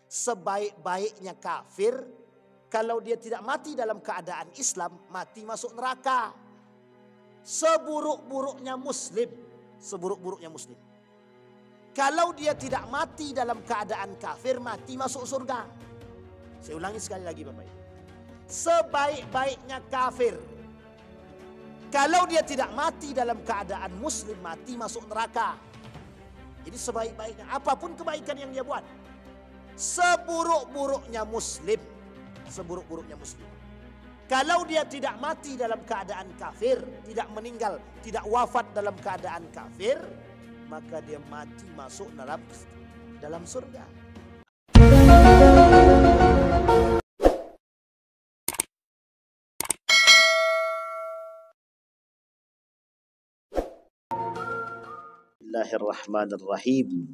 Sebaik-baiknya kafir, kalau dia tidak mati dalam keadaan Islam, mati masuk neraka. Seburuk-buruknya Muslim, seburuk-buruknya Muslim, kalau dia tidak mati dalam keadaan kafir, mati masuk surga. Saya ulangi sekali lagi Bapak Ibu. Sebaik-baiknya kafir, kalau dia tidak mati dalam keadaan Muslim, mati masuk neraka. Jadi sebaik-baiknya, apapun kebaikan yang dia buat. Seburuk-buruknya Muslim, seburuk-buruknya Muslim, kalau dia tidak mati dalam keadaan kafir, tidak meninggal, tidak wafat dalam keadaan kafir, maka dia mati masuk dalam surga. Bismillahirrahmanirrahim.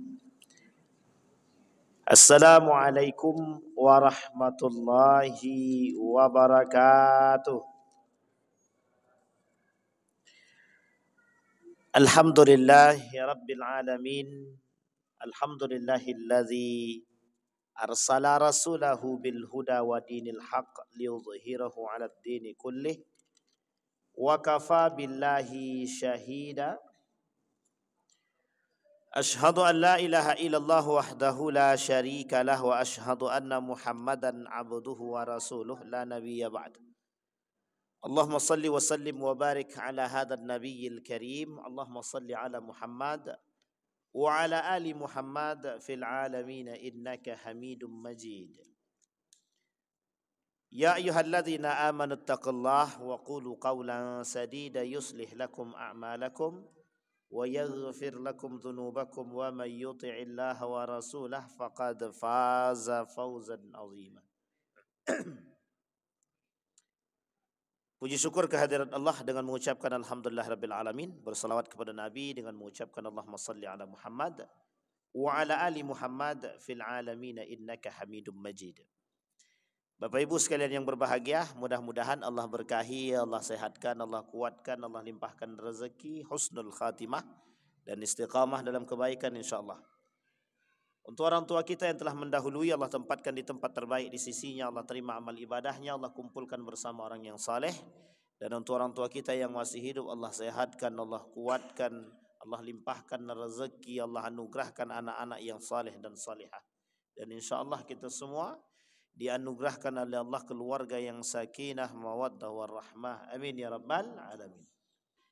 Assalamualaikum warahmatullahi wabarakatuh. Alhamdulillahi rabbil alamin. Alhamdulillahilladzi arsala rasulahu bil huda wa dinil haqq liyudhhirahu 'alad dini kullih wa kafa billahi syahida. Ashhadu an la ilaha illallah wahdahu la syarika lah wa ashhadu anna Muhammadan abduhu wa rasuluh la nabiyya ba'd. Allahumma salli wa sallim wa barik ala hadzal nabiyyil karim. Allahumma salli ala Muhammad wa ala ali Muhammad fil alamin innaka Hamidum Majid. Ya ayyuhalladzina amanu taqullaha wa qulu qawlan sadida yuslih lakum a'malakum wa yaghfir lakum dhunubakum wa man yuti'illaha wa rasulahu faqad faza fawzan 'azima. Puji syukur kehadirat Allah dengan mengucapkan alhamdulillah rabbil alamin, bersalawat kepada Nabi dengan mengucapkan Allahumma salli ala Muhammad wa ala ali Muhammad fil alamin innaka Hamidum Majid. Bapak Ibu sekalian yang berbahagia, mudah-mudahan Allah berkahi, Allah sehatkan, Allah kuatkan, Allah limpahkan rezeki, husnul khatimah dan istiqamah dalam kebaikan insyaallah. Untuk orang tua kita yang telah mendahului, Allah tempatkan di tempat terbaik di sisinya, Allah terima amal ibadahnya, Allah kumpulkan bersama orang yang saleh. Dan untuk orang tua kita yang masih hidup, Allah sehatkan, Allah kuatkan, Allah limpahkan rezeki, Allah anugerahkan anak-anak yang saleh dan salihah. Dan insyaallah kita semua dianugerahkan oleh Allah keluarga yang sakinah, mawaddah warahmah. Amin ya rabbal alamin.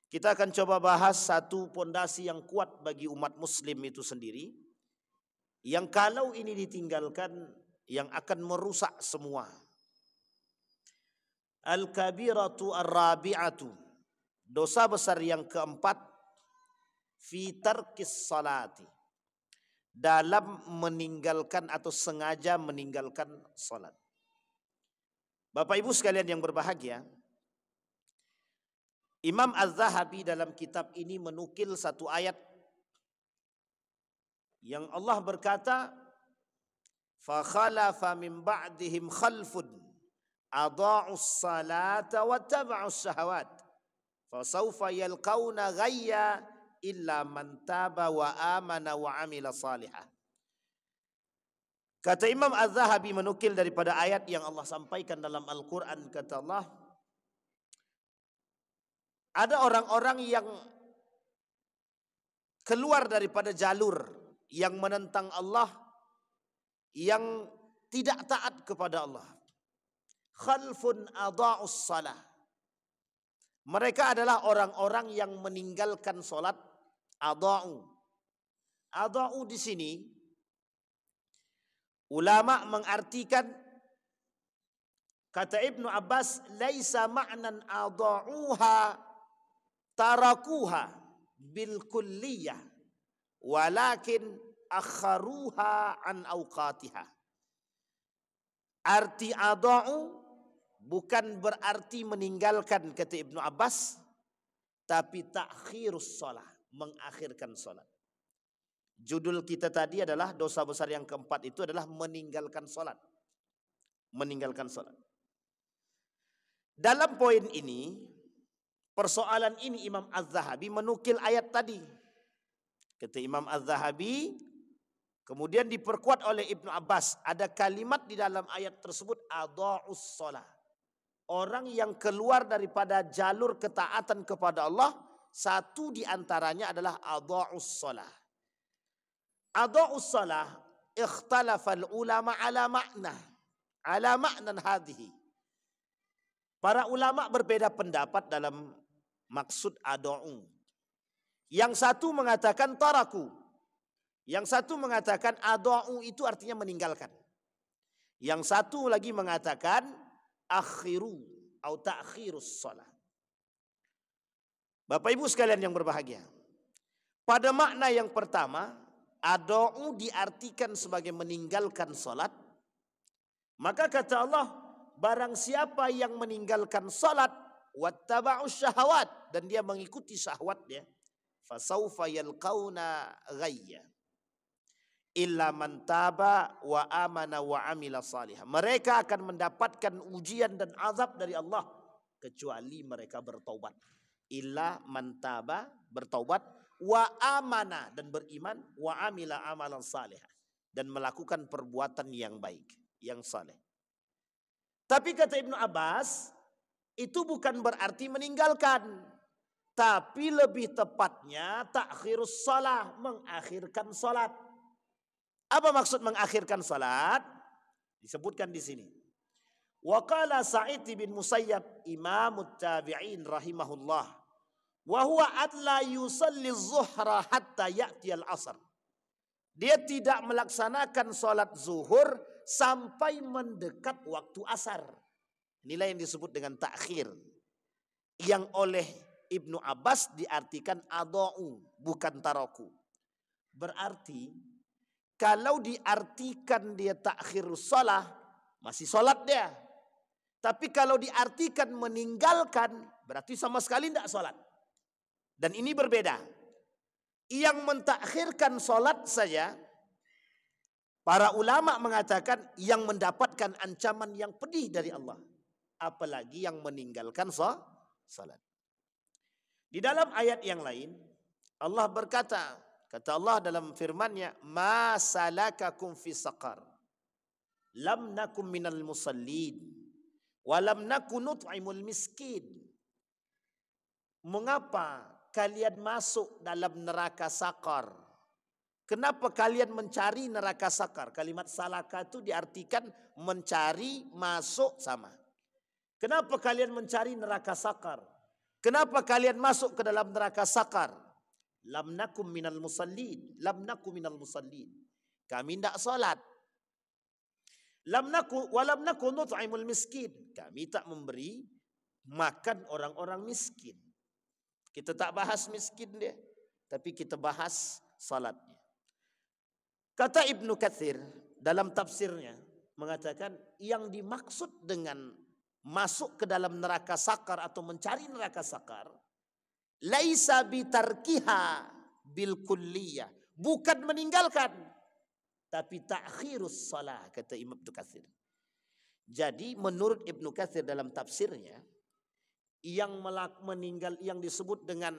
Kita akan coba bahas satu pondasi yang kuat bagi umat muslim itu sendiri, yang kalau ini ditinggalkan yang akan merusak semua. Al-kabiratu ar-rabi'atu, dosa besar yang keempat, fi tarkis salati, dalam meninggalkan atau sengaja meninggalkan salat. Bapak Ibu sekalian yang berbahagia, Imam Az-Zahabi dalam kitab ini menukil satu ayat yang Allah berkata, fa khalafa min ba'dihim khalfun adha'us salata wa taba'us syahawat fa sawfa yalqauna ghayya illa man taba wa amana wa amila salihah. Kata Imam Az-Zahabi menukil daripada ayat yang Allah sampaikan dalam Al-Quran, kata Allah, ada orang-orang yang keluar daripada jalur, yang menentang Allah, yang tidak taat kepada Allah. Khalfun adha'us salah, mereka adalah orang-orang yang meninggalkan solat. Adha'u di sini ulama mengartikan, kata Ibnu Abbas, laisa ma'nan adha'uha tarakuha bil kulliyah walakin akharuha an awqatiha. Arti adha'u bukan berarti meninggalkan, kata Ibnu Abbas, tapi takhirus shalah, mengakhirkan salat. Judul kita tadi adalah dosa besar yang keempat itu adalah meninggalkan salat. Meninggalkan salat. Dalam poin ini, persoalan ini Imam Az-Zahabi menukil ayat tadi. Kata Imam Az-Zahabi, Kemudian diperkuat oleh Ibnu Abbas. Ada kalimat di dalam ayat tersebut, adha'us shalah. Orang yang keluar daripada jalur ketaatan kepada Allah, satu di antaranya adalah adha'us shalah. Adha'us shalah, ikhtalafal ulama ala ma'nan hadhihi. Para ulama berbeda pendapat dalam maksud adha'u. Yang satu mengatakan taraku. Yang satu mengatakan adha'u itu artinya meninggalkan. Yang satu lagi mengatakan akhiru atau ta'khirus shalah. Bapak Ibu sekalian yang berbahagia. Pada makna yang pertama, adha'u diartikan sebagai meninggalkan salat. Maka kata Allah, barang siapa yang meninggalkan salat wattaba'us syahawat dan dia mengikuti syahwatnya, fasaufa yalqauna ghayya. Illa man taba wa amana wa amila salihah. Mereka akan mendapatkan ujian dan azab dari Allah kecuali mereka bertaubat. Illa man taba, bertaubat, wa amana dan beriman, wa amila amalan salihah dan melakukan perbuatan yang baik, yang saleh. Tapi kata Ibnu Abbas, itu bukan berarti meninggalkan, tapi lebih tepatnya ta'khirus shalah, mengakhirkan salat. Apa maksud mengakhirkan salat? Disebutkan di sini. Wa qala Sa'id bin Musayyab imamut tabi'in rahimahullah, wa huwa adla yusalli zuhra hatta ya'ti al-asr. Dia tidak melaksanakan salat zuhur sampai mendekat waktu asar. Inilah yang disebut dengan takhir. Yang oleh Ibnu Abbas diartikan adha'u, bukan taraku. Berarti kalau diartikan dia ta'khirus shalah, masih sholat dia. Tapi kalau diartikan meninggalkan, berarti sama sekali tidak sholat. Dan ini berbeda. Yang mentakhirkan sholat saja, para ulama mengatakan yang mendapatkan ancaman yang pedih dari Allah. Apalagi yang meninggalkan sholat. Di dalam ayat yang lain, Allah berkata, kata Allah dalam firman-Nya, "Ma salakakum fi saqar? Lam nakum minal musallin wa lam nakun nut'imul miskin." Mengapa kalian masuk dalam neraka sakar? Kenapa kalian mencari neraka sakar? Kalimat salaka itu diartikan mencari, masuk sama. Kenapa kalian mencari neraka sakar? Kenapa kalian masuk ke dalam neraka sakar? Lam nakum minal musallin. Lam nakum minal musallin. Kami tidak salat. Lam naku walam naku nut'imul miskin. Kami tak memberi makan orang-orang miskin. Kita tak bahas miskin dia, tapi kita bahas salatnya. Kata Ibnu Katsir dalam tafsirnya mengatakan yang dimaksud dengan masuk ke dalam neraka sakar atau mencari neraka sakar, laisa bitarkiha bil kulliyah, bukan meninggalkan, tapi ta'khirus shalah, kata Imam Ibnu Katsir. Jadi menurut Ibnu Katsir dalam tafsirnya, yang yang disebut dengan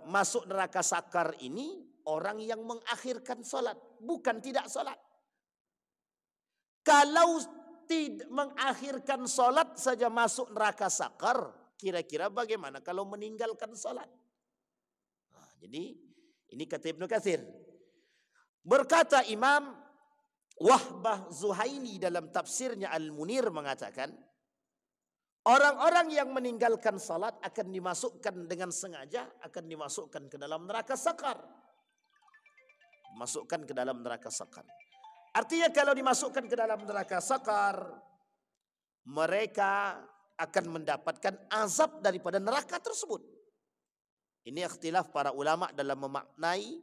masuk neraka sakar ini orang yang mengakhirkan salat, bukan tidak salat. Kalau tidak mengakhirkan salat saja masuk neraka sakar, kira-kira bagaimana kalau meninggalkan salat? Nah, jadi ini kata Ibnu Katsir. Berkata Imam Wahbah Zuhaili dalam tafsirnya Al-Munir mengatakan, orang-orang yang meninggalkan salat akan dimasukkan dengan sengaja, akan dimasukkan ke dalam neraka sakar. Masukkan ke dalam neraka sakar. Artinya kalau dimasukkan ke dalam neraka sakar, mereka akan mendapatkan azab daripada neraka tersebut. Ini ikhtilaf para ulama dalam memaknai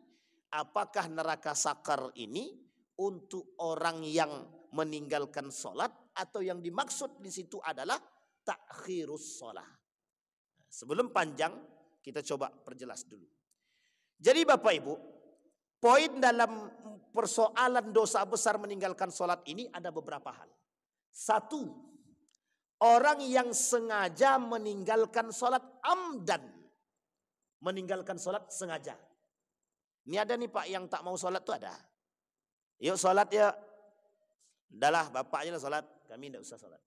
apakah neraka sakar ini untuk orang yang meninggalkan salat atau yang dimaksud di situ adalah ta'khirus shalah. Sebelum panjang, kita coba perjelas dulu. Jadi Bapak Ibu, poin dalam persoalan dosa besar meninggalkan salat ini ada beberapa hal. Satu, orang yang sengaja meninggalkan salat amdan. Meninggalkan salat sengaja. Ini ada nih Pak yang tak mau sholat tuh ada. Yuk sholat ya. Udahlah bapaknya lah sholat, kami tidak usah sholat.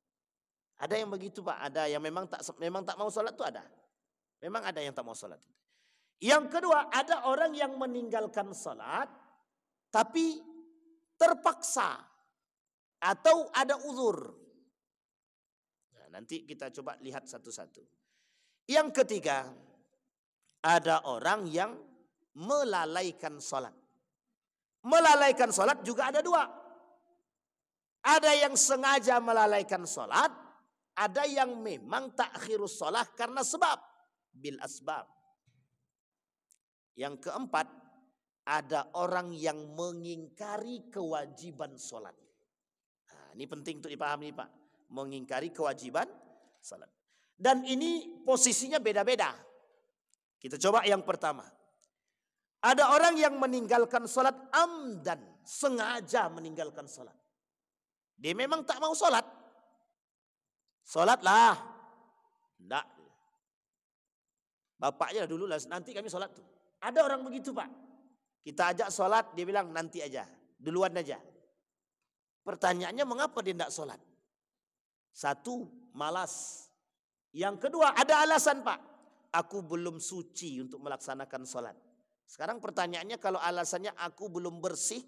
Ada yang begitu Pak, ada yang memang tak mau sholat tuh ada. Memang ada yang tak mau sholat. Yang kedua, ada orang yang meninggalkan sholat tapi terpaksa atau ada uzur. Nah, nanti kita coba lihat satu-satu. Yang ketiga, ada orang yang melalaikan sholat. Melalaikan sholat juga ada dua. Ada yang sengaja melalaikan sholat, ada yang memang takhirus sholat karena sebab, bil asbab. Yang keempat, ada orang yang mengingkari kewajiban sholat. Nah, ini penting untuk dipahami Pak. Mengingkari kewajiban sholat. Dan ini posisinya beda-beda. Kita coba yang pertama. Ada orang yang meninggalkan sholat amdan. Sengaja meninggalkan sholat. Dia memang tak mau sholat. Sholatlah. Tidak. Bapaknya dulu lah, nanti kami sholat tuh. Ada orang begitu Pak. Kita ajak sholat, dia bilang nanti aja. Duluan aja. Pertanyaannya mengapa dia tidak sholat? Satu, malas. Yang kedua, ada alasan Pak. Aku belum suci untuk melaksanakan sholat. Sekarang pertanyaannya kalau alasannya aku belum bersih,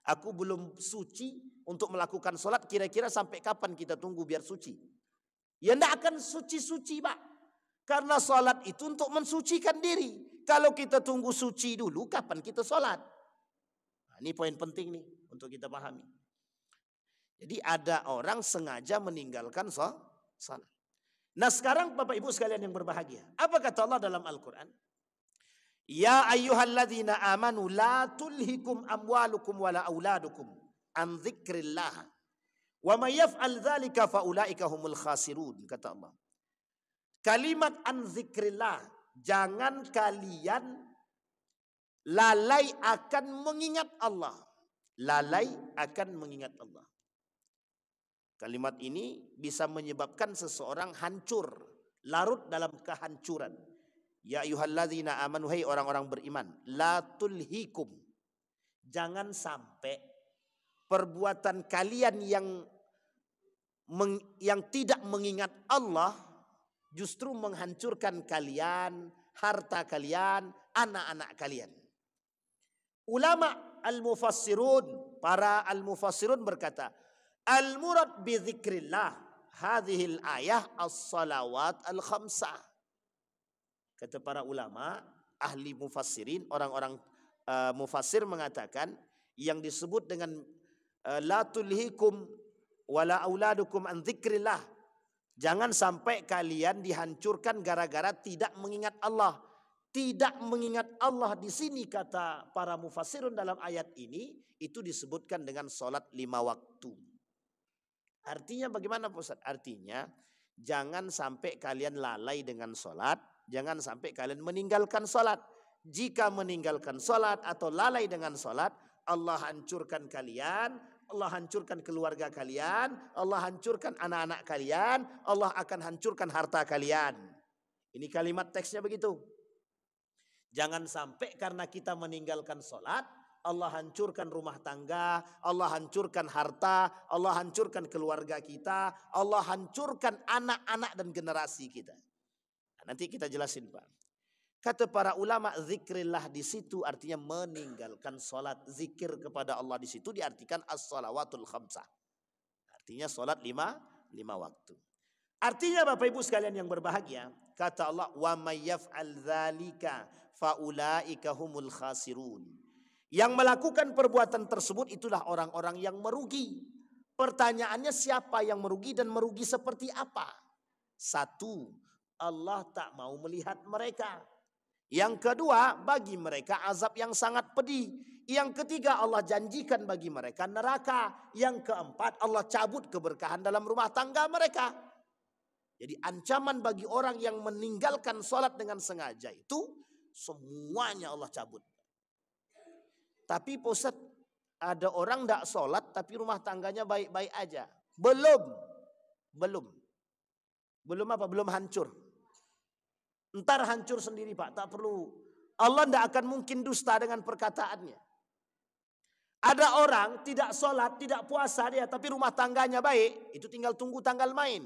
aku belum suci untuk melakukan sholat, kira-kira sampai kapan kita tunggu biar suci? Ya tidak akan suci-suci Pak. Karena sholat itu untuk mensucikan diri. Kalau kita tunggu suci dulu, kapan kita sholat? Nah, ini poin penting nih untuk kita pahami. Jadi ada orang sengaja meninggalkan sholat. Nah sekarang Bapak Ibu sekalian yang berbahagia. Apa kata Allah dalam Al-Quran? Ya ayyuhalladzina amanu la tulhikum amwalukum wala auladukum an dzikrillah. Wa may yaf'al dzalika faulaika humul khasirun, kata Allah. Kalimat an dzikrillah, jangan kalian lalai akan mengingat Allah. Lalai akan mengingat Allah. Kalimat ini bisa menyebabkan seseorang hancur, larut dalam kehancuran. Ya ayyuhalladzina amanu, hai orang-orang beriman, la tulhikum. Jangan sampai perbuatan kalian yang tidak mengingat Allah justru menghancurkan kalian, harta kalian, anak-anak kalian. Ulama al-mufassirun, para al-mufassirun berkata, al-murad bi dzikrillah hadhil ayah as-salawat al-khamsah. Kata para ulama, ahli mufassirin, orang-orang mufassir mengatakan yang disebut dengan la tulhikum wala auladukum an dzikrillah. Jangan sampai kalian dihancurkan gara-gara tidak mengingat Allah. Tidak mengingat Allah di sini kata para mufassirun dalam ayat ini itu disebutkan dengan sholat 5 waktu. Artinya bagaimana Pak Ustaz? Artinya jangan sampai kalian lalai dengan sholat, jangan sampai kalian meninggalkan sholat. Jika meninggalkan sholat atau lalai dengan sholat, Allah hancurkan kalian, Allah hancurkan keluarga kalian, Allah hancurkan anak-anak kalian, Allah akan hancurkan harta kalian. Ini kalimat teksnya begitu. Jangan sampai karena kita meninggalkan sholat, Allah hancurkan rumah tangga, Allah hancurkan harta, Allah hancurkan keluarga kita, Allah hancurkan anak-anak dan generasi kita. Nah, nanti kita jelasin Pak. Kata para ulama, zikrillah di situ artinya meninggalkan sholat. Zikir kepada Allah di situ diartikan as-salawatul khamsah. Artinya sholat 5 waktu. Artinya Bapak Ibu sekalian yang berbahagia, kata Allah, wa may yaf'al dzalika faulaika humul khasirun. Yang melakukan perbuatan tersebut itulah orang-orang yang merugi. Pertanyaannya siapa yang merugi dan merugi seperti apa? Satu, Allah tak mau melihat mereka. Yang kedua, bagi mereka azab yang sangat pedih. Yang ketiga, Allah janjikan bagi mereka neraka. Yang keempat, Allah cabut keberkahan dalam rumah tangga mereka. Jadi ancaman bagi orang yang meninggalkan sholat dengan sengaja itu semuanya Allah cabut. Tapi Pak Ustaz, ada orang tidak sholat tapi rumah tangganya baik-baik aja. Belum apa? Belum hancur. Ntar hancur sendiri Pak, tak perlu Allah tidak akan mungkin dusta dengan perkataannya. Ada orang tidak sholat, tidak puasa dia, tapi rumah tangganya baik, itu tinggal tunggu tanggal main.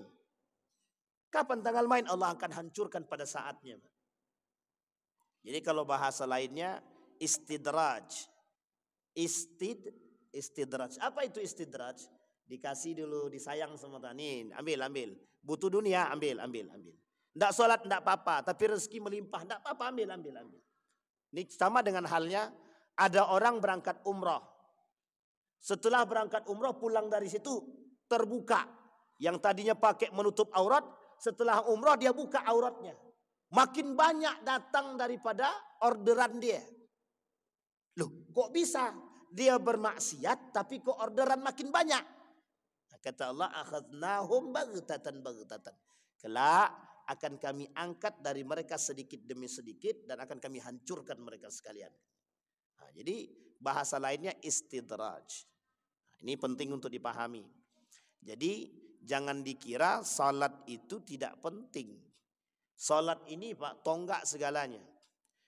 Kapan tanggal main? Allah akan hancurkan pada saatnya. Jadi kalau bahasa lainnya istidraj. Istidraj. Apa itu istidraj? Dikasih dulu, disayang sama Tuhan. Ambil. Butuh dunia, ambil. Tidak sholat, tidak apa-apa. Tapi rezeki melimpah, tidak apa-apa, ambil. Ini sama dengan halnya ada orang berangkat umroh. Setelah berangkat umroh pulang dari situ terbuka. Yang tadinya pakai menutup aurat, setelah umroh dia buka auratnya. Makin banyak datang daripada orderan dia. Loh, kok bisa? Dia bermaksiat tapi kok orderan makin banyak. Kata Allah, akhadnahum baghtatan. Kelak akan kami angkat dari mereka sedikit demi sedikit dan akan kami hancurkan mereka sekalian. Nah, jadi bahasa lainnya istidraj. Nah, ini penting untuk dipahami. Jadi jangan dikira salat itu tidak penting. Salat ini Pak, tonggak segalanya.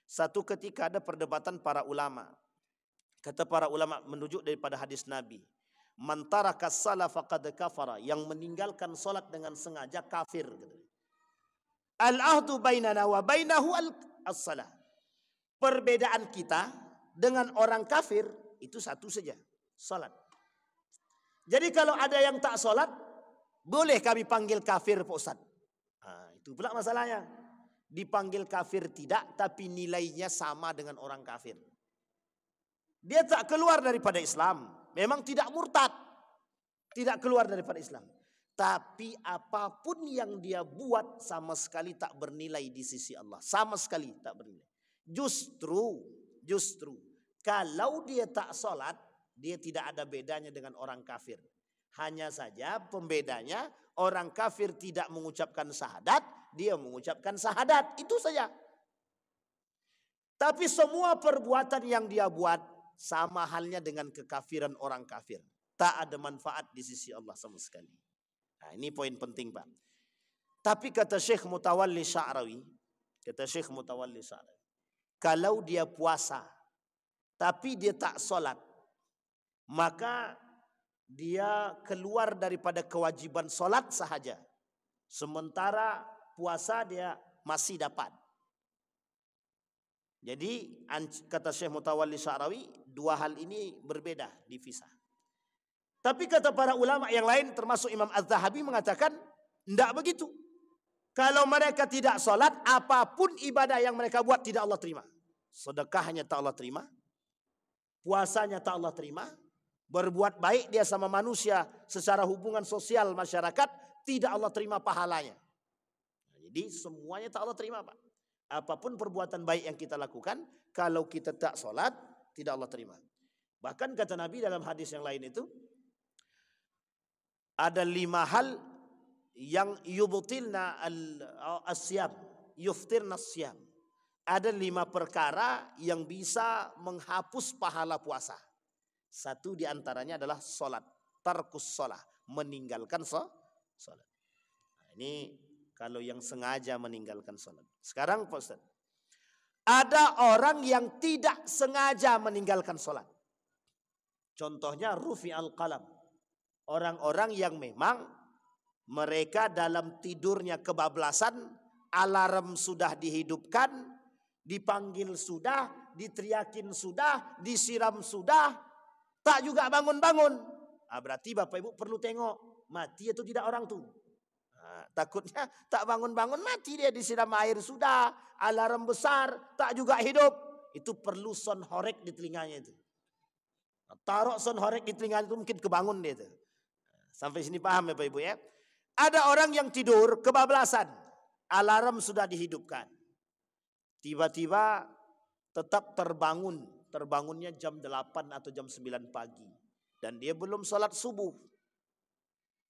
Satu ketika ada perdebatan para ulama. Kata para ulama menunjuk daripada hadis Nabi. Man taraka shalah faqad kafara. Yang meninggalkan salat dengan sengaja kafir. Al-ahdu bainana wa bainahu as-salah. Perbedaan kita dengan orang kafir itu satu saja, salat. Jadi kalau ada yang tak salat, boleh kami panggil kafir Pak Ustaz. Nah, itu pula masalahnya. Dipanggil kafir tidak, tapi nilainya sama dengan orang kafir. Dia tak keluar daripada Islam. Memang tidak murtad. Tidak keluar daripada Islam. Tapi apapun yang dia buat sama sekali tak bernilai di sisi Allah. Sama sekali tak bernilai. Justru kalau dia tak sholat, dia tidak ada bedanya dengan orang kafir. Hanya saja pembedanya orang kafir tidak mengucapkan syahadat, dia mengucapkan syahadat. Itu saja. Tapi semua perbuatan yang dia buat sama halnya dengan kekafiran orang kafir. Tak ada manfaat di sisi Allah sama sekali. Nah, ini poin penting Pak. Tapi kata Syekh Mutawalli Sya'rawi, kalau dia puasa, tapi dia tak sholat, maka dia keluar daripada kewajiban sholat sahaja. Sementara puasa dia masih dapat. Jadi kata Syekh Mutawalli Sya'rawi, dua hal ini berbeda, dipisah. Tapi kata para ulama yang lain termasuk Imam Az-Zahabi mengatakan tidak begitu. Kalau mereka tidak sholat, apapun ibadah yang mereka buat tidak Allah terima. Sedekahnya tak Allah terima, puasanya tak Allah terima, berbuat baik dia sama manusia secara hubungan sosial masyarakat tidak Allah terima pahalanya. Jadi semuanya tak Allah terima Pak. Apapun perbuatan baik yang kita lakukan, kalau kita tak sholat, tidak Allah terima. Bahkan kata Nabi dalam hadis yang lain itu, ada 5 hal yang yubtilna as-siyam, yuftirna as-siyam. Ada 5 perkara yang bisa menghapus pahala puasa. Satu di antaranya adalah sholat, tarkus sholat, meninggalkan sholat. Nah, ini kalau yang sengaja meninggalkan sholat. Sekarang Pak Ustaz, ada orang yang tidak sengaja meninggalkan sholat. Contohnya rufi al-qalam. Orang-orang yang memang mereka dalam tidurnya kebablasan, alarm sudah dihidupkan, dipanggil sudah, diteriakin sudah, disiram sudah, tak juga bangun-bangun. Nah, berarti Bapak Ibu perlu tengok mati atau tidak orang tuh. Nah, takutnya tak bangun-bangun mati dia, disiram air sudah, alarm besar, tak juga hidup. Itu perlu son horek di telinganya itu. Taruh son horek di telinganya itu mungkin kebangun dia itu. Sampai sini paham ya Bapak Ibu ya. Ada orang yang tidur kebablasan, alarm sudah dihidupkan. Tiba-tiba tetap terbangun. Terbangunnya jam 8 atau jam 9 pagi. Dan dia belum sholat subuh.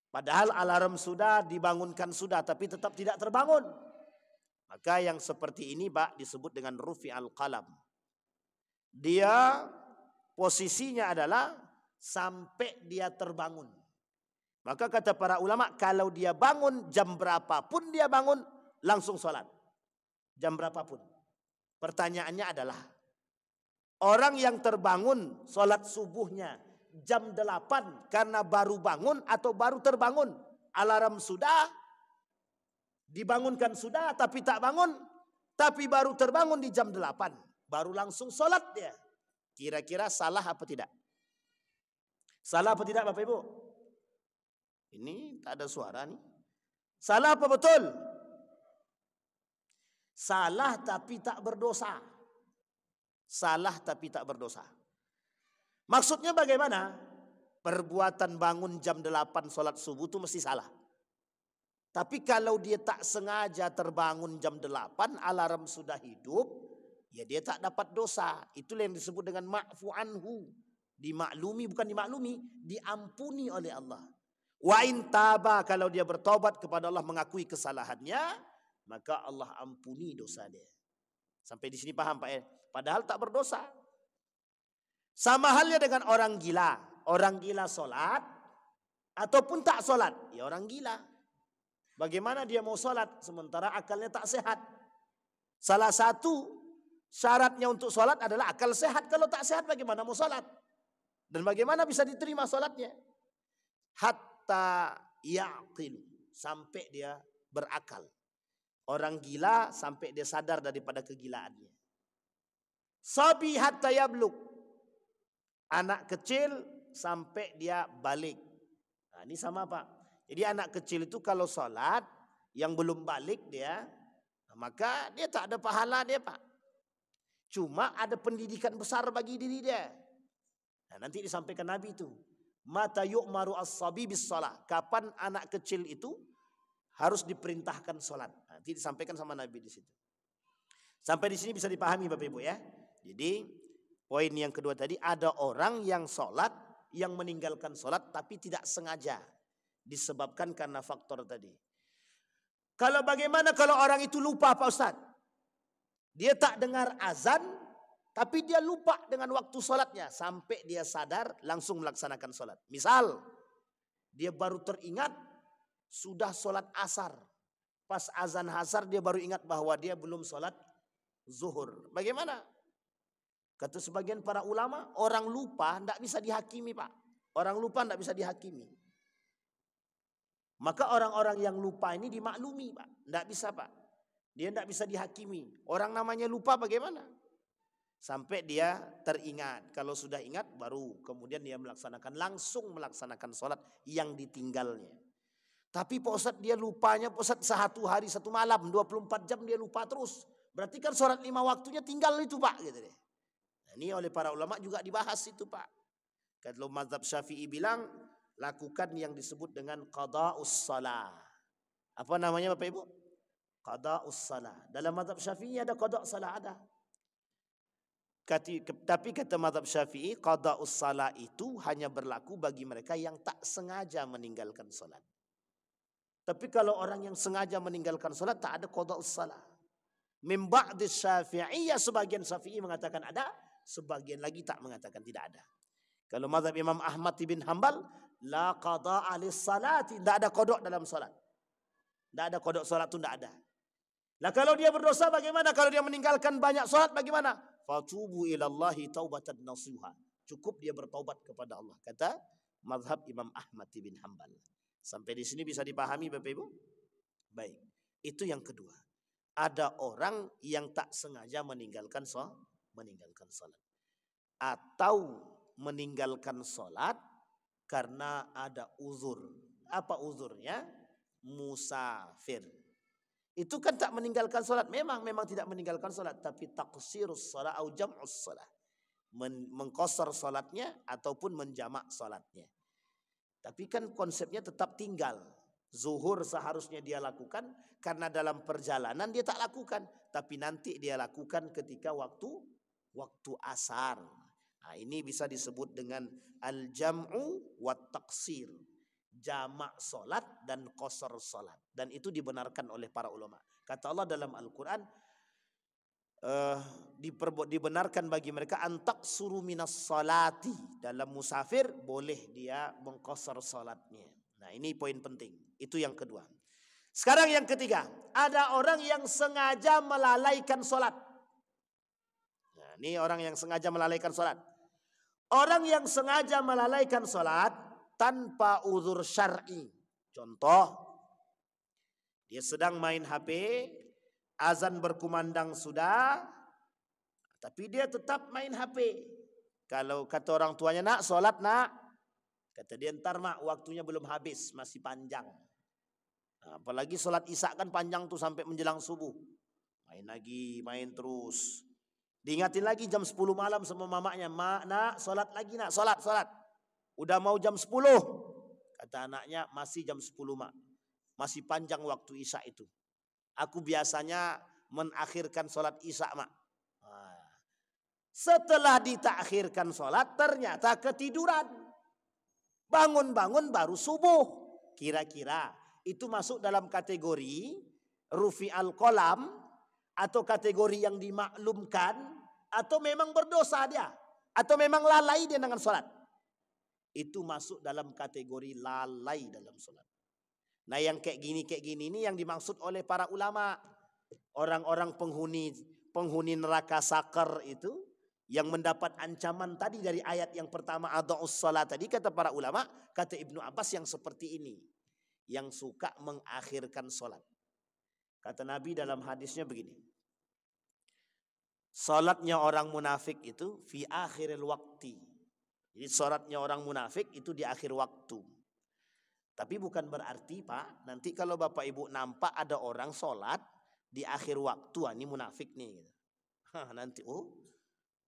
Padahal alarm sudah dibangunkan sudah, tapi tetap tidak terbangun. Maka yang seperti ini Pak disebut dengan rufi al-qalam. Dia posisinya adalah sampai dia terbangun. Maka kata para ulama, kalau dia bangun jam berapapun dia bangun, langsung sholat. Jam berapapun. Pertanyaannya adalah, orang yang terbangun sholat subuhnya jam 8 karena baru bangun atau baru terbangun. Alarm sudah, dibangunkan sudah tapi tak bangun. Tapi baru terbangun di jam 8. Baru langsung sholat dia. Kira-kira salah apa tidak? Salah apa tidak Bapak Ibu? Ini tak ada suara nih. Salah apa betul? Salah tapi tak berdosa. Salah tapi tak berdosa. Maksudnya bagaimana? Perbuatan bangun jam 8 sholat subuh itu mesti salah. Tapi kalau dia tak sengaja terbangun jam 8, alarm sudah hidup, ya dia tak dapat dosa. Itulah yang disebut dengan ma'fu anhu. Dimaklumi, bukan dimaklumi, diampuni oleh Allah. Wa in taba, kalau dia bertobat kepada Allah mengakui kesalahannya, maka Allah ampuni dosa dia. Sampai di sini paham Pak ya? Padahal tak berdosa. Sama halnya dengan orang gila. Orang gila sholat ataupun tak sholat, ya orang gila. Bagaimana dia mau sholat sementara akalnya tak sehat? Salah satu syaratnya untuk sholat adalah akal sehat. Kalau tak sehat bagaimana mau sholat? Dan bagaimana bisa diterima sholatnya? Hatta yaqil, sampai dia berakal. Orang gila sampai dia sadar daripada kegilaannya. Sabi hatta yablug, anak kecil sampai dia balik. Nah, ini sama Pak. Jadi anak kecil itu kalau sholat yang belum balik dia, maka dia tak ada pahala dia Pak. Cuma ada pendidikan besar bagi diri dia. Nah, nanti disampaikan Nabi itu. Mata yu'maru as-sabi bis shalah. Kapan anak kecil itu harus diperintahkan sholat. Nanti disampaikan sama Nabi di situ. Sampai di sini bisa dipahami Bapak Ibu ya. Jadi poin yang kedua tadi, ada orang yang sholat, yang meninggalkan sholat tapi tidak sengaja. Disebabkan karena faktor tadi. Kalau bagaimana kalau orang itu lupa Pak Ustaz? Dia tak dengar azan, tapi dia lupa dengan waktu sholatnya. Sampai dia sadar langsung melaksanakan sholat. Misal, dia baru teringat sudah sholat asar. Pas azan asar dia baru ingat bahwa dia belum sholat zuhur. Bagaimana? Kata sebagian para ulama, orang lupa tidak bisa dihakimi Pak. Orang lupa tidak bisa dihakimi. Maka orang-orang yang lupa ini dimaklumi Pak. Tidak bisa Pak. Dia tidak bisa dihakimi. Orang namanya lupa bagaimana? Sampai dia teringat. Kalau sudah ingat baru kemudian dia langsung melaksanakan sholat yang ditinggalnya. Tapi Pak Ustadz dia lupanya Pak Ustadz satu hari satu malam 24 jam dia lupa terus. Berarti kan sholat 5 waktunya tinggal itu Pak. Gitu deh. Nah, ini oleh para ulama juga dibahas itu Pak. Kalau mazhab Syafi'i bilang lakukan yang disebut dengan qada'us shalah. Apa namanya Bapak Ibu? Qada'us shalah. Dalam mazhab Syafi'i ada qada' salah ada. Tapi kata mazhab Syafi'i, qada'us shalah itu hanya berlaku bagi mereka yang tak sengaja meninggalkan salat. Tapi kalau orang yang sengaja meninggalkan salat tak ada qada'us shalah. Min ba'di Syafi'iyah, sebagian Syafi'i mengatakan ada, sebagian lagi tak mengatakan tidak ada. Kalau mazhab Imam Ahmad bin Hanbal, la qada'a lis-salati, tidak ada qada' dalam salat. Tidak ada qada' salat itu tidak ada. Nah kalau dia berdosa bagaimana? Kalau dia meninggalkan banyak salat bagaimana? Fatubu ilallahi taubatan nasuha. Cukup dia bertaubat kepada Allah. Kata mazhab Imam Ahmad bin Hanbal. Sampai di sini bisa dipahami Bapak Ibu? Baik. Itu yang kedua. Ada orang yang tak sengaja meninggalkan salat. Atau meninggalkan salat karena ada uzur. Apa uzurnya? Musafir. Itu kan tak meninggalkan salat. Memang tidak meninggalkan salat, tapi taqsirus salat atau jam'us salat. Mengqasar salatnya ataupun menjamak salatnya. Tapi kan konsepnya tetap tinggal. Zuhur seharusnya dia lakukan karena dalam perjalanan dia tak lakukan, tapi nanti dia lakukan ketika waktu asar. Nah, ini bisa disebut dengan al-jam'u wa taqsir. Jamak solat dan qasar solat. Dan itu dibenarkan oleh para ulama. Kata Allah dalam Al-Quran, dibenarkan bagi mereka antaqsuru minas salati. Dalam musafir boleh dia mengqasar solatnya. Nah ini poin penting. Itu yang kedua. Sekarang yang ketiga. Ada orang yang sengaja melalaikan solat. Ini orang yang sengaja melalaikan sholat. Orang yang sengaja melalaikan sholat tanpa uzur syar'i. Contoh, dia sedang main HP, azan berkumandang sudah, tapi dia tetap main HP. Kalau kata orang tuanya, nak sholat nak. Kata dia, ntar mak waktunya belum habis, masih panjang. Nah, apalagi sholat isya kan panjang tuh sampai menjelang subuh. Main lagi, main terus. Diingatin lagi jam 10 malam sama mamanya. Mak, nak, sholat lagi nak, sholat. Udah mau jam 10. Kata anaknya, masih jam 10 mak. Masih panjang waktu isya itu. Aku biasanya menakhirkan sholat isya mak. Nah, setelah ditakhirkan sholat, ternyata ketiduran. Bangun-bangun baru subuh. Kira-kira itu masuk dalam kategori rufi al-qalam atau kategori yang dimaklumkan atau memang berdosa dia atau memang lalai dia dengan sholat. Itu masuk dalam kategori lalai dalam sholat. Nah yang kayak gini ini yang dimaksud oleh para ulama. Orang-orang penghuni neraka sakar itu yang mendapat ancaman tadi dari ayat yang pertama adha'us shalat tadi, kata para ulama, kata Ibnu Abbas, yang seperti ini, yang suka mengakhirkan sholat. Kata Nabi dalam hadisnya begini, sholatnya orang munafik itu fi akhiril wakti. Jadi sholatnya orang munafik itu di akhir waktu. Tapi bukan berarti Pak, nanti kalau Bapak Ibu nampak ada orang sholat di akhir waktu, ini munafik nih. Nanti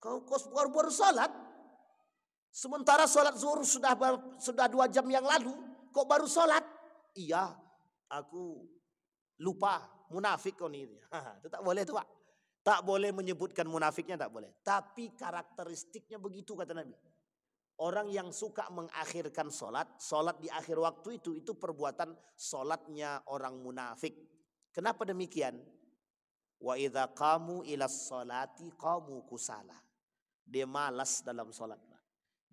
kau baru sholat, sementara sholat zuhur sudah 2 jam yang lalu, kok baru sholat? Iya, aku lupa, munafik kau nih. Itu tak boleh tuh Pak. Tak boleh menyebutkan munafiknya, tak boleh. Tapi karakteristiknya begitu kata Nabi. Orang yang suka mengakhirkan sholat di akhir waktu itu perbuatan sholatnya orang munafik. Kenapa demikian? Wa idza qamu ilas sholati qamu kusala. Dia malas dalam sholat.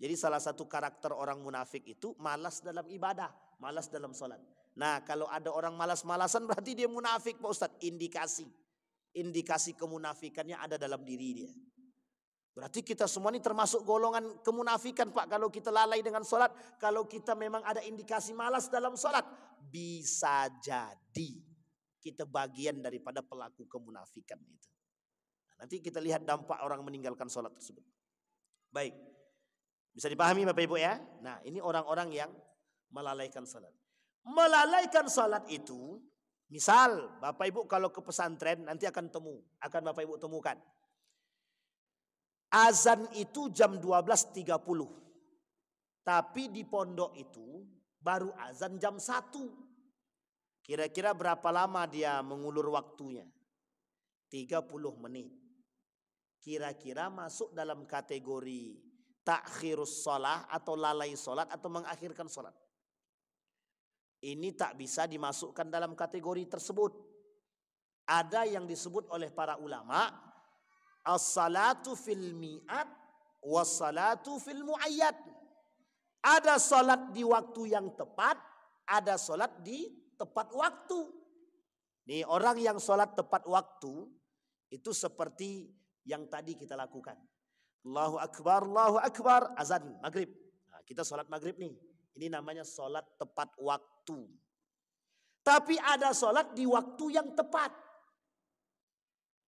Jadi salah satu karakter orang munafik itu malas dalam ibadah, malas dalam sholat. Nah kalau ada orang malas-malasan berarti dia munafik Pak Ustadz. Indikasi kemunafikannya ada dalam diri dia. Berarti kita semua ini termasuk golongan kemunafikan Pak. Kalau kita lalai dengan sholat, kalau kita memang ada indikasi malas dalam sholat, bisa jadi kita bagian daripada pelaku kemunafikan itu. Nah, nanti kita lihat dampak orang meninggalkan sholat tersebut. Baik, bisa dipahami Bapak Ibu ya. Nah ini orang-orang yang melalaikan sholat. Melalaikan sholat itu, misal Bapak Ibu kalau ke pesantren nanti akan Bapak Ibu temukan. Azan itu jam 12.30. Tapi di pondok itu baru azan jam 1. Kira-kira berapa lama dia mengulur waktunya? 30 menit. Kira-kira masuk dalam kategori takhirus shalah atau lalai sholat atau mengakhirkan sholat. Ini tak bisa dimasukkan dalam kategori tersebut. Ada yang disebut oleh para ulama as-salatu fil mi'at was-salatu fil mu'ayyad. Ada salat di waktu yang tepat, ada salat di tepat waktu. Nih orang yang salat tepat waktu itu seperti yang tadi kita lakukan. Allahu Akbar, azan maghrib. Nah, kita salat maghrib nih. Ini namanya salat tepat waktu. Tapi ada salat di waktu yang tepat.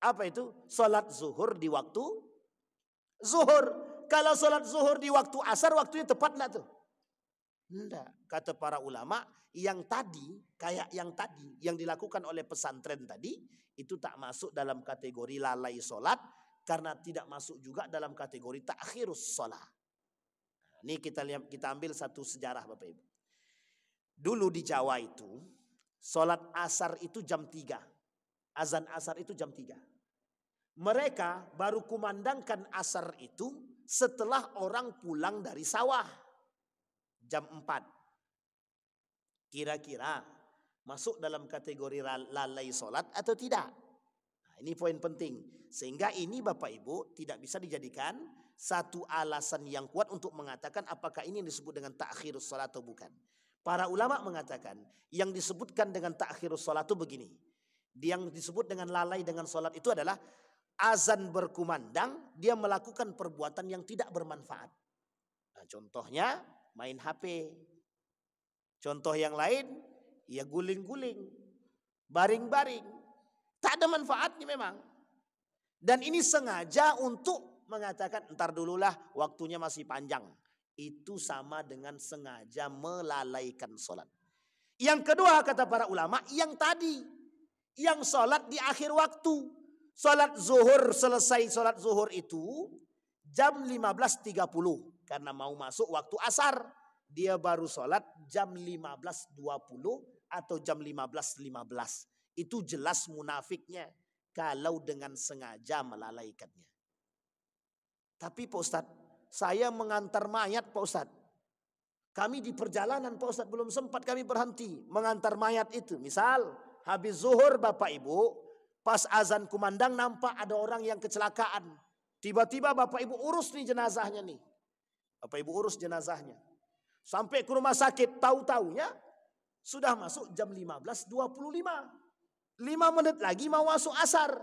Apa itu? Salat zuhur di waktu zuhur. Kalau salat zuhur di waktu asar, waktunya tepat enggak tuh? Enggak. Kata para ulama, yang tadi, kayak yang dilakukan oleh pesantren tadi, itu tak masuk dalam kategori lalai salat, karena tidak masuk juga dalam kategori ta'khirus shalah. Ini kita ambil satu sejarah Bapak Ibu. Dulu di Jawa itu, salat asar itu jam 3. Azan asar itu jam 3. Mereka baru kumandangkan asar itu setelah orang pulang dari sawah. Jam 4. Kira-kira masuk dalam kategori lalai salat atau tidak? Nah, ini poin penting. Sehingga ini Bapak Ibu tidak bisa dijadikan satu alasan yang kuat untuk mengatakan apakah ini yang disebut dengan ta'khirus salat atau bukan. Para ulama mengatakan yang disebutkan dengan ta'khirus salat itu begini. Yang disebut dengan lalai dengan salat itu adalah azan berkumandang, dia melakukan perbuatan yang tidak bermanfaat. Nah, contohnya main HP. Contoh yang lain, ya guling-guling, baring-baring. Tak ada manfaatnya memang. Dan ini sengaja untuk mengatakan, entar dululah waktunya masih panjang. Itu sama dengan sengaja melalaikan sholat. Yang kedua kata para ulama, yang tadi. Yang sholat di akhir waktu. Sholat zuhur, selesai sholat zuhur itu jam 15.30. Karena mau masuk waktu asar. Dia baru sholat jam 15.20 atau jam 15.15. Itu jelas munafiknya. Kalau dengan sengaja melalaikannya. Tapi Pak Ustadz, saya mengantar mayat Pak Ustadz. Kami di perjalanan Pak Ustadz, belum sempat kami berhenti mengantar mayat itu. Misal habis zuhur Bapak Ibu, pas azan kumandang nampak ada orang yang kecelakaan. Tiba-tiba Bapak Ibu urus nih jenazahnya nih. Bapak Ibu urus jenazahnya. Sampai ke rumah sakit, tahu-taunya sudah masuk jam 15.25. 5 menit lagi mau masuk asar.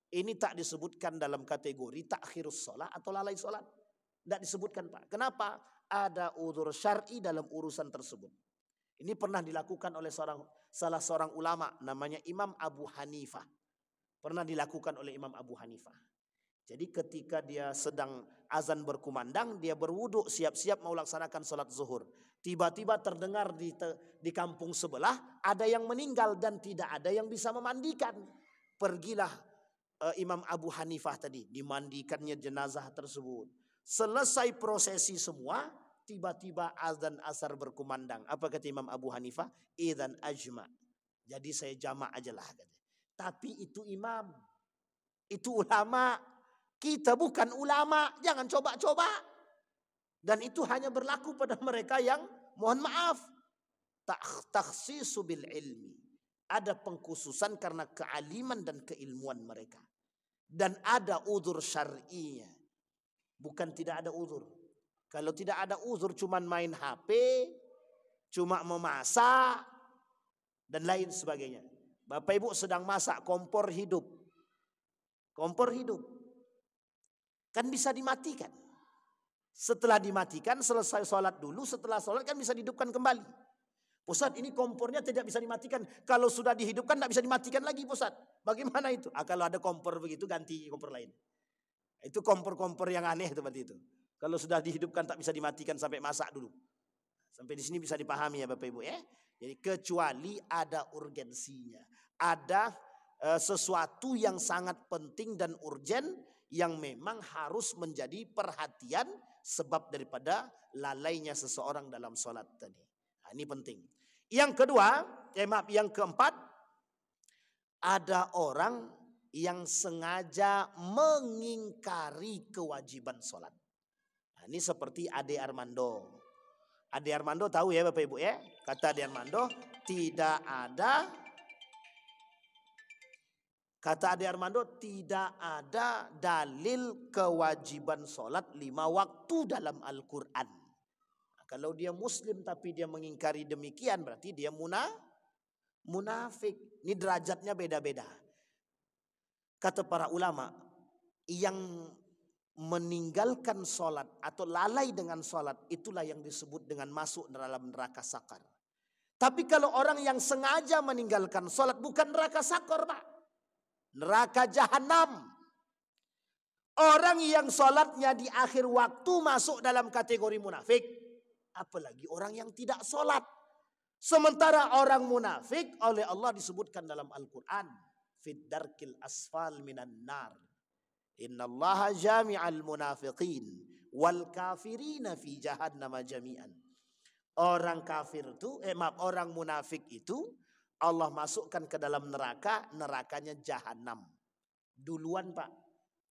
Ini tak disebutkan dalam kategori takhirus sholat atau lalai sholat. Tidak disebutkan Pak. Kenapa? Ada uzur syar'i dalam urusan tersebut. Ini pernah dilakukan oleh salah seorang ulama namanya Imam Abu Hanifah. Pernah dilakukan oleh Imam Abu Hanifah. Jadi ketika dia sedang azan berkumandang, dia berwudu siap-siap mau laksanakan sholat zuhur. Tiba-tiba terdengar di kampung sebelah ada yang meninggal dan tidak ada yang bisa memandikan. Pergilah Imam Abu Hanifah tadi, dimandikannya jenazah tersebut. Selesai prosesi semua, tiba-tiba azan asar berkumandang. Apa kata Imam Abu Hanifah? Idzan ajma. Jadi saya jamak aja lah. Tapi itu imam, itu ulama. Kita bukan ulama, jangan coba-coba. Dan itu hanya berlaku pada mereka yang mohon maaf. Takhsisu bil ilmi. Ada pengkhususan karena kealiman dan keilmuan mereka. Dan ada uzur syar'inya. Bukan tidak ada uzur. Kalau tidak ada uzur cuman main HP, cuma memasak, dan lain sebagainya. Bapak Ibu sedang masak, kompor hidup. Kompor hidup. Kan bisa dimatikan. Setelah dimatikan, selesai sholat dulu. Setelah sholat kan bisa dihidupkan kembali. Ustaz, ini kompornya tidak bisa dimatikan. Kalau sudah dihidupkan tidak bisa dimatikan lagi Ustaz. Bagaimana itu? Kalau ada kompor begitu ganti kompor lain. Itu kompor-kompor yang aneh seperti itu. Kalau sudah dihidupkan tak bisa dimatikan sampai masak dulu. Sampai di sini bisa dipahami ya Bapak Ibu ya. Jadi kecuali ada urgensinya. Ada sesuatu yang sangat penting dan urgen yang memang harus menjadi perhatian sebab daripada lalainya seseorang dalam sholat tadi. Nah, ini penting. Yang kedua, yang keempat, ada orang yang sengaja mengingkari kewajiban sholat. Nah, ini seperti Ade Armando. Ade Armando tahu ya Bapak Ibu ya. Kata Ade Armando, Kata Ade Armando, tidak ada dalil kewajiban sholat 5 waktu dalam Al-Quran. Nah, kalau dia muslim tapi dia mengingkari demikian berarti dia munafik. Ini derajatnya beda-beda. Kata para ulama, yang meninggalkan sholat atau lalai dengan sholat itulah yang disebut dengan masuk dalam neraka sakar. Tapi kalau orang yang sengaja meninggalkan sholat bukan neraka sakar Pak. Neraka jahanam. Orang yang sholatnya di akhir waktu masuk dalam kategori munafik. Apalagi orang yang tidak sholat. Sementara orang munafik oleh Allah disebutkan dalam Al-Quran. Fid darkil asfal minan nar. Innallaha jami'al munafiqin. Wal kafirina fi jahannama jami'an. Orang kafir itu, orang munafik itu Allah masukkan ke dalam neraka, nerakanya jahanam. Duluan Pak,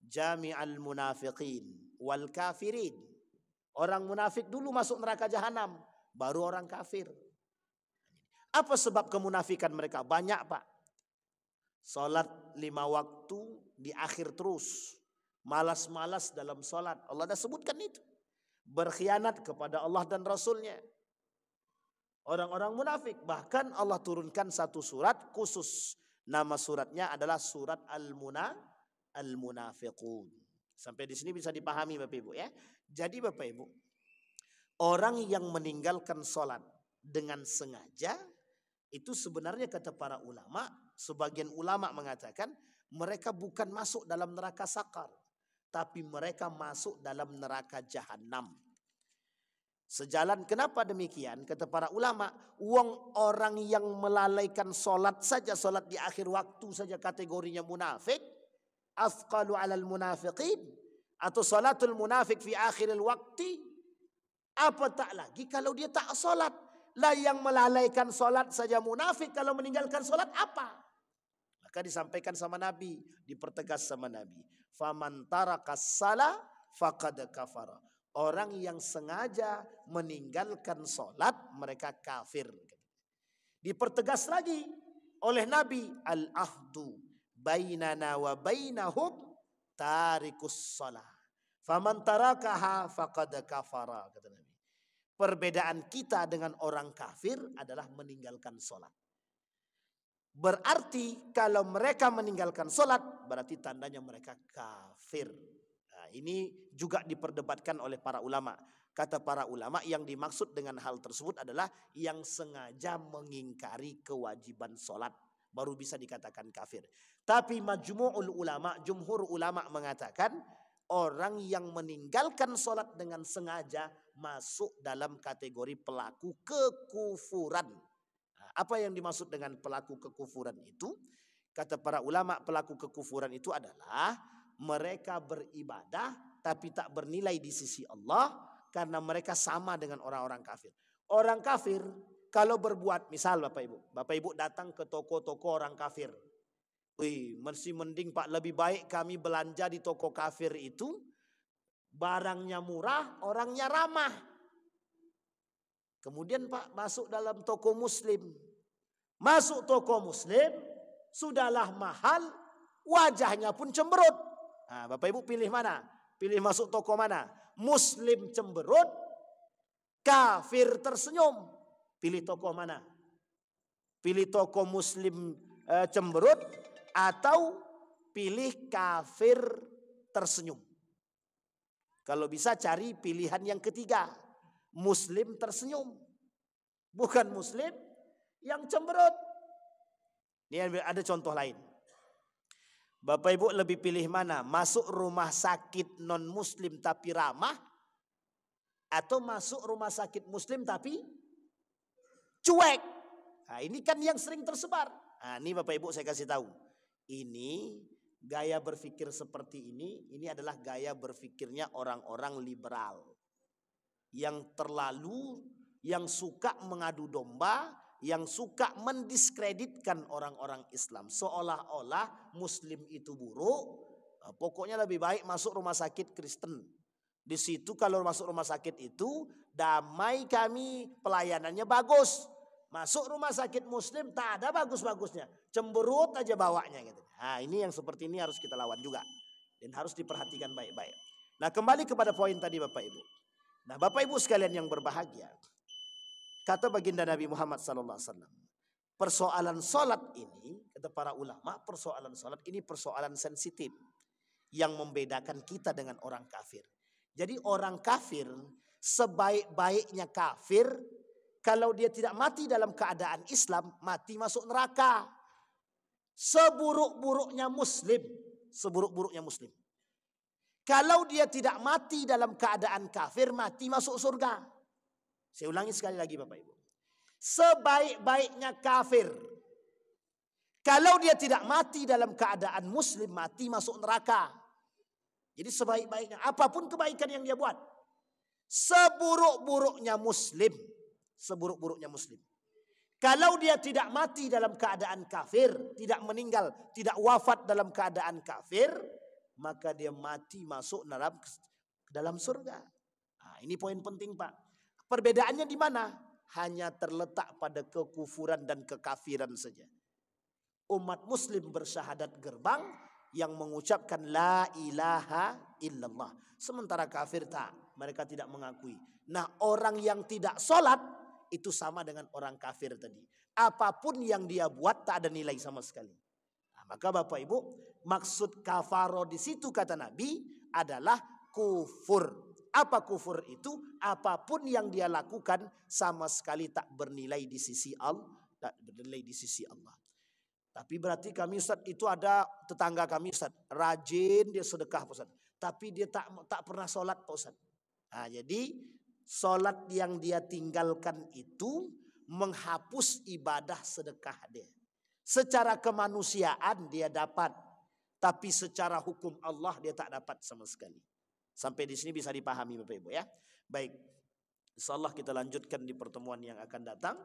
jami'al munafiqin wal kafirin. Orang munafik dulu masuk neraka jahanam, baru orang kafir. Apa sebab kemunafikan mereka? Banyak Pak. Salat 5 waktu di akhir terus. Malas-malas dalam salat. Allah dah sebutkan itu. Berkhianat kepada Allah dan Rasulnya. Orang-orang munafik. Bahkan Allah turunkan satu surat khusus. Nama suratnya adalah surat al-munafiqun. Sampai di sini bisa dipahami Bapak Ibu ya. Jadi Bapak Ibu, orang yang meninggalkan sholat dengan sengaja itu sebenarnya kata para ulama, sebagian ulama mengatakan mereka bukan masuk dalam neraka sakar, tapi mereka masuk dalam neraka jahanam. Sejalan kenapa demikian? Kata para ulama, orang yang melalaikan sholat saja, sholat di akhir waktu saja kategorinya munafik. Afqalu alal munafiqin, atau sholatul munafik fi akhiril waktu. Apa tak lagi kalau dia tak sholat. Lah yang melalaikan sholat saja munafik, kalau meninggalkan sholat apa? Maka disampaikan sama Nabi, dipertegas sama Nabi. Faman tarakas salah faqad kafara. Orang yang sengaja meninggalkan sholat, mereka kafir. Dipertegas lagi oleh Nabi, al-ahdu bainana wa bainahum tarikus salah. Faman tarakaha faqad kafara, kata Nabi. Perbedaan kita dengan orang kafir adalah meninggalkan sholat. Berarti kalau mereka meninggalkan sholat, berarti tandanya mereka kafir. Nah, ini juga diperdebatkan oleh para ulama. Kata para ulama, yang dimaksud dengan hal tersebut adalah yang sengaja mengingkari kewajiban sholat, baru bisa dikatakan kafir. Tapi majmu'ul ulama, jumhur ulama mengatakan orang yang meninggalkan sholat dengan sengaja masuk dalam kategori pelaku kekufuran. Nah, apa yang dimaksud dengan pelaku kekufuran itu? Kata para ulama, pelaku kekufuran itu adalah mereka beribadah tapi tak bernilai di sisi Allah karena mereka sama dengan orang-orang kafir. Orang kafir kalau berbuat, misal Bapak Ibu datang ke toko-toko orang kafir. Wih, masih mending Pak, lebih baik kami belanja di toko kafir itu. Barangnya murah, orangnya ramah. Kemudian Pak masuk dalam toko muslim. Masuk toko muslim, sudahlah mahal, wajahnya pun cemberut. Nah, Bapak Ibu pilih mana? Pilih masuk toko mana? Muslim cemberut, kafir tersenyum. Pilih toko mana? Pilih toko muslim cemberut, atau pilih kafir tersenyum. Kalau bisa cari pilihan yang ketiga, muslim tersenyum, bukan muslim yang cemberut. Ini ada contoh lain. Bapak Ibu lebih pilih mana? Masuk rumah sakit non muslim tapi ramah, atau masuk rumah sakit muslim tapi cuek? Nah, ini kan yang sering tersebar. Nah, ini Bapak Ibu saya kasih tahu. Ini gaya berpikir seperti ini adalah gaya berpikirnya orang-orang liberal. Yang terlalu, yang suka mengadu domba, yang suka mendiskreditkan orang-orang Islam. Seolah-olah muslim itu buruk, pokoknya lebih baik masuk rumah sakit Kristen. Di situ kalau masuk rumah sakit itu damai kami, pelayanannya bagus. Masuk rumah sakit muslim tak ada bagus-bagusnya, cemberut aja bawanya gitu. Nah, ini yang seperti ini harus kita lawan juga dan harus diperhatikan baik-baik. Nah, kembali kepada poin tadi Bapak Ibu. Nah, Bapak Ibu sekalian yang berbahagia, kata baginda Nabi Muhammad SAW, persoalan salat ini, kata para ulama, persoalan salat ini persoalan sensitif yang membedakan kita dengan orang kafir. Jadi orang kafir, sebaik-baiknya kafir, kalau dia tidak mati dalam keadaan Islam, mati masuk neraka. Seburuk-buruknya muslim, seburuk-buruknya muslim, kalau dia tidak mati dalam keadaan kafir, mati masuk surga. Saya ulangi sekali lagi Bapak Ibu. Sebaik-baiknya kafir, kalau dia tidak mati dalam keadaan muslim, mati masuk neraka. Jadi sebaik-baiknya, apapun kebaikan yang dia buat. Seburuk-buruknya muslim, seburuk-buruknya muslim, kalau dia tidak mati dalam keadaan kafir, tidak meninggal, tidak wafat dalam keadaan kafir, maka dia mati masuk dalam surga. Nah, ini poin penting Pak. Perbedaannya di mana? Hanya terletak pada kekufuran dan kekafiran saja. Umat muslim bersyahadat gerbang yang mengucapkan la ilaha illallah. Sementara kafir tak, mereka tidak mengakui. Nah, orang yang tidak sholat itu sama dengan orang kafir tadi. Apapun yang dia buat tak ada nilai sama sekali. Nah, maka Bapak Ibu, Maksud kafaro di situ kata Nabi adalah kufur. Apa kufur itu? Apapun yang dia lakukan sama sekali tak bernilai di sisi Allah, tak bernilai di sisi Allah. Tapi berarti kami Ustaz, itu ada tetangga kami Ustaz, rajin dia sedekah Pak Ustaz, tapi dia tak pernah sholat Pak Ustaz. Nah, jadi sholat yang dia tinggalkan itu menghapus ibadah sedekah dia. Secara kemanusiaan dia dapat, tapi secara hukum Allah dia tak dapat sama sekali. Sampai di sini bisa dipahami Bapak Ibu ya. Baik, insyaallah kita lanjutkan di pertemuan yang akan datang.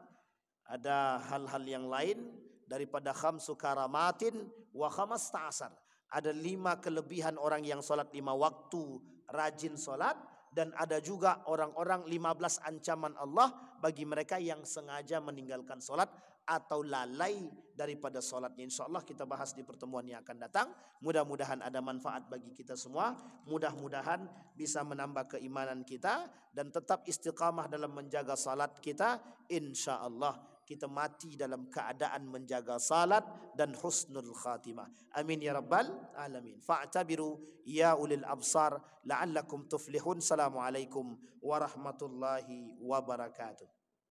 Ada hal-hal yang lain daripada khamsu karamatin wa khamas ta'asar. Ada 5 kelebihan orang yang sholat 5 waktu, rajin sholat. Dan ada juga orang-orang 15 ancaman Allah bagi mereka yang sengaja meninggalkan sholat atau lalai daripada sholatnya. InsyaAllah kita bahas di pertemuan yang akan datang. Mudah-mudahan ada manfaat bagi kita semua. Mudah-mudahan bisa menambah keimanan kita dan tetap istiqamah dalam menjaga salat kita. InsyaAllah kita mati dalam keadaan menjaga salat dan husnul khatimah. Amin ya rabbal alamin. Fa'tabiru ya ulil absar la'allakum tuflihun. Assalamualaikum warahmatullahi wabarakatuh.